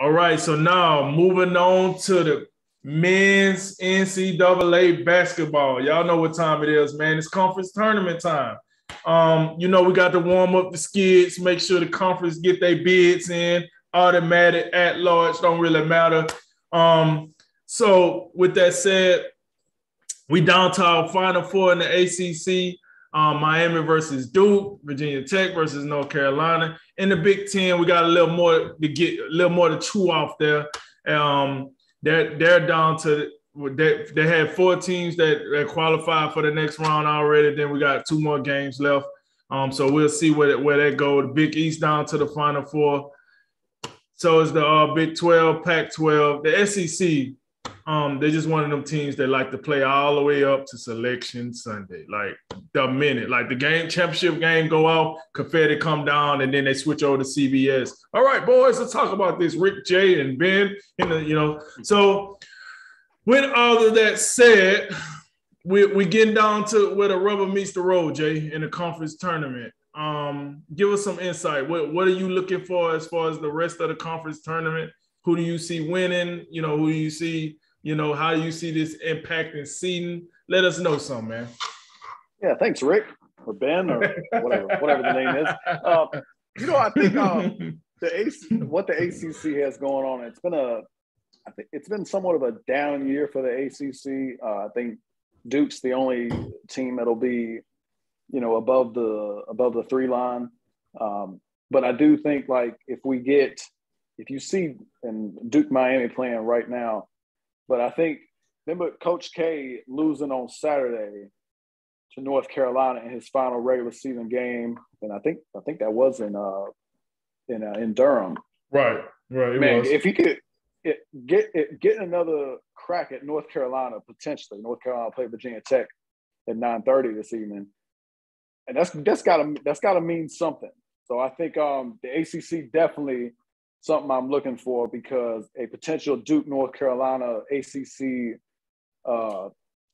All right, so now moving on to the men's NCAA basketball. Y'all know what time it is, man. It's conference tournament time. We got to warm up the skids, make sure the conference get their bids in. Automatic, at large, don't really matter. So with that said, we down to our Final Four in the ACC. Miami versus Duke, Virginia Tech versus North Carolina. In the Big Ten, we got a little more to chew off there. They're down to they had 4 teams that qualified for the next round already. Then we got 2 more games left. So we'll see where that goes. The Big East down to the Final Four. So is the Big 12, Pac-12, the SEC. They're just one of them teams that like to play all the way up to Selection Sunday. Like the minute, like the championship game go off, confetti come down, and then they switch over to CBS. All right, boys, let's talk about this. Rick, Jay, and Ben. So with all of that said, we're getting down to where the rubber meets the road, Jay, in the conference tournament. Give us some insight. What are you looking for as far as the rest of the conference tournament? Who do you see winning? Who do you see? How do you see this impacting seeding? Let us know something, man. Yeah, thanks, Rick, or Ben, or whatever the name is. I think what the ACC has going on, it's been somewhat of a down year for the ACC. I think Duke's the only team that'll be, above the 3 line. But I do think if you see and Duke Miami playing right now, but I think remember Coach K losing on Saturday to North Carolina in his final regular season game, and I think that was in Durham. Right. Man, if he could get another crack at North Carolina potentially. North Carolina play Virginia Tech at 9:30 this evening, and that's gotta mean something. So I think the ACC definitely something I'm looking for, because a potential Duke North Carolina ACC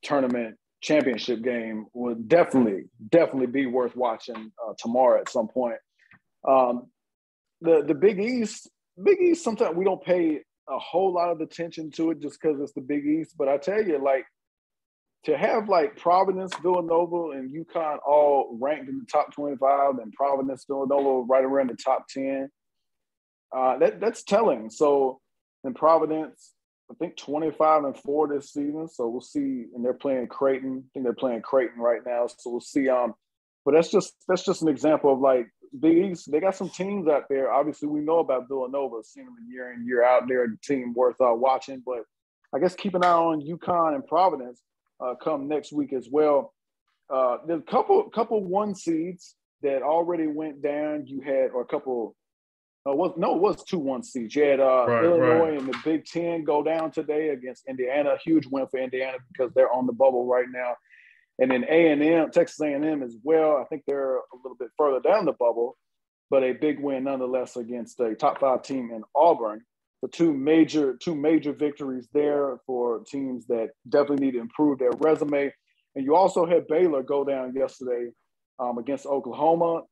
tournament championship game would definitely be worth watching tomorrow at some point. The Big East, sometimes we don't pay a whole lot of attention to it just because it's the Big East. But I tell you, to have Providence, Villanova, and UConn all ranked in the top 25, and Providence, Villanova right around the top 10. That's telling. So in Providence, I think 25-4 this season. So we'll see. And they're playing Creighton. I think they're playing Creighton right now. So we'll see. But that's just an example of Big East. They got some teams out there. Obviously, we know about Villanova, seeing them year in, year out. They're a team worth watching. But I guess keep an eye on UConn and Providence come next week as well. There's a couple 1 seeds that already went down. You had, or a couple. It was 2 1 seeds. You had Illinois in the Big Ten go down today against Indiana. Huge win for Indiana because they're on the bubble right now. And then A&M, Texas A&M as well. I think they're a little bit further down the bubble, but a big win nonetheless against a top 5 team in Auburn. So two major victories there for teams that definitely need to improve their resume. And you also had Baylor go down yesterday against Oklahoma.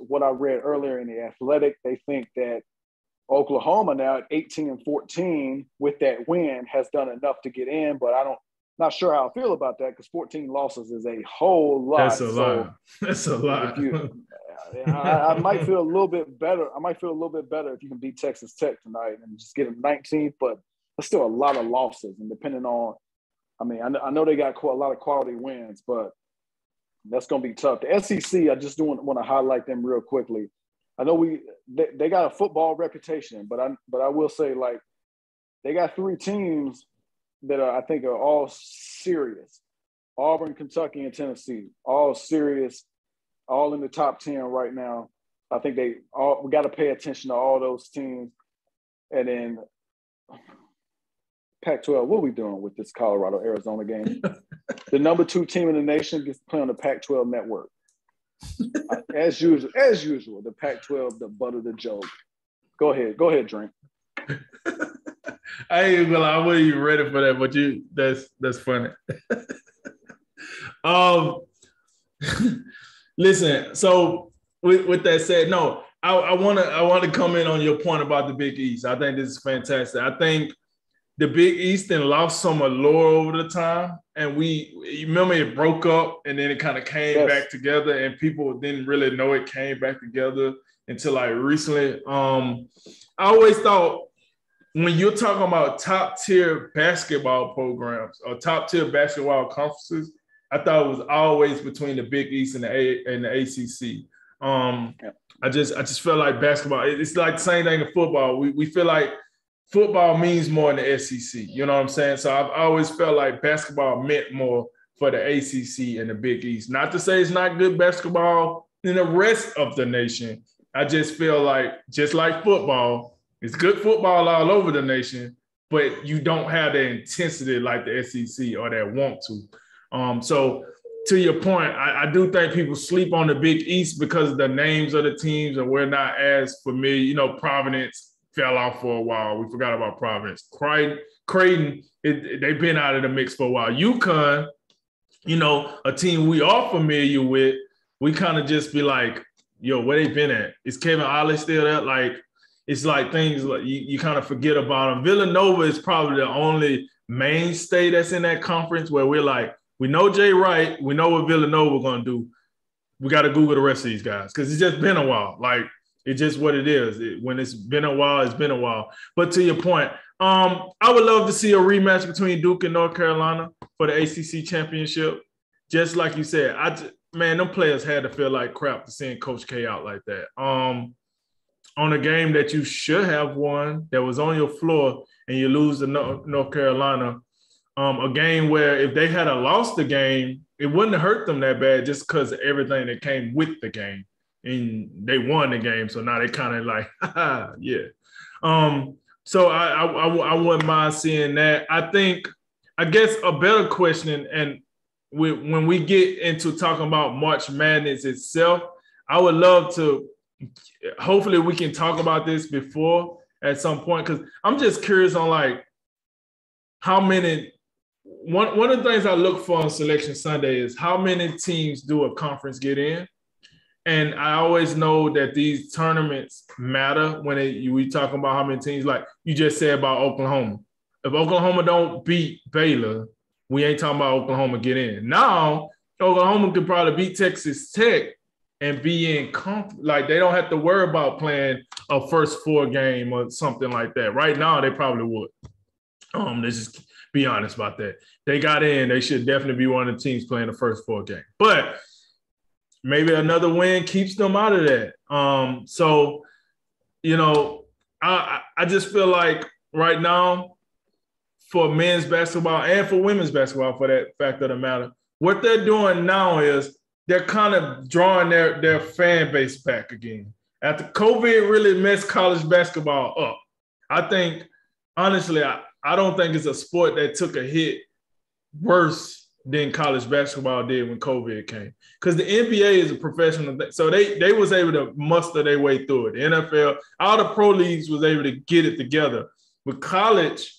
What I read earlier in The Athletic, they think that Oklahoma now at 18-14 with that win has done enough to get in, but not sure how I feel about that, because 14 losses is a whole lot. That's a lot. I might feel a little bit better. If you can beat Texas Tech tonight and just get them 19th, but there's still a lot of losses. And depending on, I know they got a lot of quality wins, but that's going to be tough. The SEC, I just want to highlight them real quickly. I know they got a football reputation, but I will say, they got 3 teams that I think are all serious. Auburn, Kentucky, and Tennessee, all serious, all in the top 10 right now. I think we got to pay attention to all those teams. And then Pac-12, what are we doing with this Colorado-Arizona game? The number 2 team in the nation gets to play on the Pac-12 network. As usual, the Pac-12, the butt of the joke. Go ahead, Drink. I wasn't even ready for that, but that's funny. Listen, so with that said, no, I want to comment on your point about the Big East. I think this is fantastic. I think the Big East then lost some allure over the time, and you remember it broke up, and then it kind of came back together, and people didn't really know it came back together until like recently. I always thought when you're talking about top tier basketball programs or top tier basketball conferences, I thought it was always between the Big East and the ACC. I just feel like basketball. It's like the same thing in football. We feel like football means more in the SEC. You know what I'm saying? So I've always felt like basketball meant more for the ACC and the Big East. Not to say it's not good basketball in the rest of the nation. I just feel like, just like football, it's good football all over the nation, but you don't have the intensity like the SEC or that want to. So to your point, I do think people sleep on the Big East because of the names of the teams and we're not as familiar. You know, Providence fell off for a while. We forgot about Providence. Creighton, they've been out of the mix for a while. UConn, you know, a team we are familiar with, we kind of just be like, yo, where they been at? Is Kevin Ollie still there? Like, it's like things like you kind of forget about them. Villanova is probably the only mainstay that's in that conference where we're like, we know Jay Wright, we know what Villanova going to do. We got to Google the rest of these guys because it's just been a while. Like, it's just what it is. When it's been a while, it's been a while. But to your point, I would love to see a rematch between Duke and North Carolina for the ACC championship. Just like you said, man, them players had to feel like crap to seeing Coach K out like that. On a game that you should have won, that was on your floor, and you lose to North Carolina, a game where if they had lost the game, it wouldn't have hurt them that bad just because of everything that came with the game. And they won the game, so now they kind of like, yeah. So I wouldn't mind seeing that. I guess a better question, and when we get into talking about March Madness itself, I would love to, hopefully we can talk about this before at some point, because I'm just curious on like how many, one of the things I look for on Selection Sunday is how many teams do a conference get in? And I always know that these tournaments matter when we talk about how many teams, like you just said about Oklahoma. If Oklahoma don't beat Baylor, we ain't talking about Oklahoma get in. Now, Oklahoma could probably beat Texas Tech and be in like they don't have to worry about playing a first four game or something like that. Right now, they probably would. Let's just be honest about that. They got in. They should definitely be one of the teams playing the first four game. But maybe another win keeps them out of that. So, you know, I just feel like right now for men's basketball and for women's basketball, for that fact of the matter, what they're doing now is they're kind of drawing their fan base back again. After COVID really messed college basketball up, I think, honestly, I don't think it's a sport that took a hit worse than college basketball did when COVID came. Because the NBA is a professional thing. So they was able to muster their way through it. The NFL, all the pro leagues was able to get it together. But college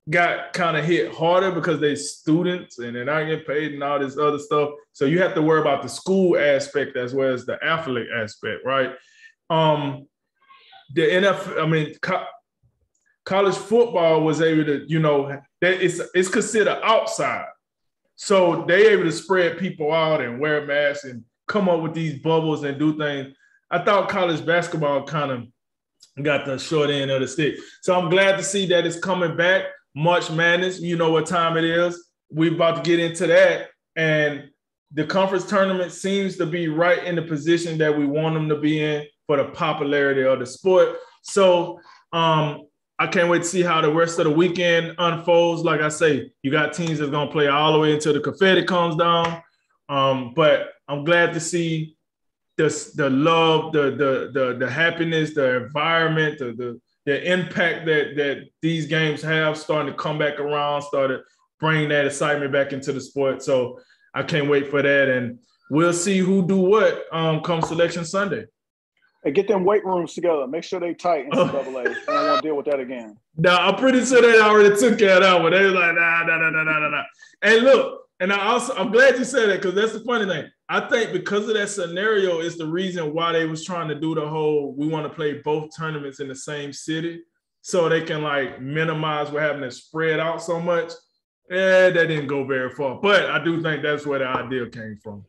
got kind of hit harder because they students and they're not getting paid and all this other stuff. So you have to worry about the school aspect as well as the athlete aspect, right? The NFL, college football was able to, you know, it's considered outside. So they're able to spread people out and wear masks and come up with these bubbles and do things. I thought college basketball kind of got the short end of the stick. So I'm glad to see that it's coming back. March Madness, you know what time it is. We're about to get into that. And the conference tournament seems to be right in the position that we want them to be in for the popularity of the sport. So I can't wait to see how the rest of the weekend unfolds. Like I say, you got teams that's going to play all the way until the confetti comes down. But I'm glad to see the love, the happiness, the environment, the impact that these games have starting to come back around, started bringing that excitement back into the sport. So I can't wait for that. And we'll see who do what come Selection Sunday. Hey, get them weight rooms together. Make sure they tight NCAA. I don't want to deal with that again. No, I'm pretty sure they already took care of that one. They was like, nah. And look, and I'm glad you said that because that's the funny thing. I think because of that scenario is the reason why they was trying to do the whole, we want to play both tournaments in the same city so they can like minimize what having to spread out so much. Yeah, that didn't go very far. But I do think that's where the idea came from.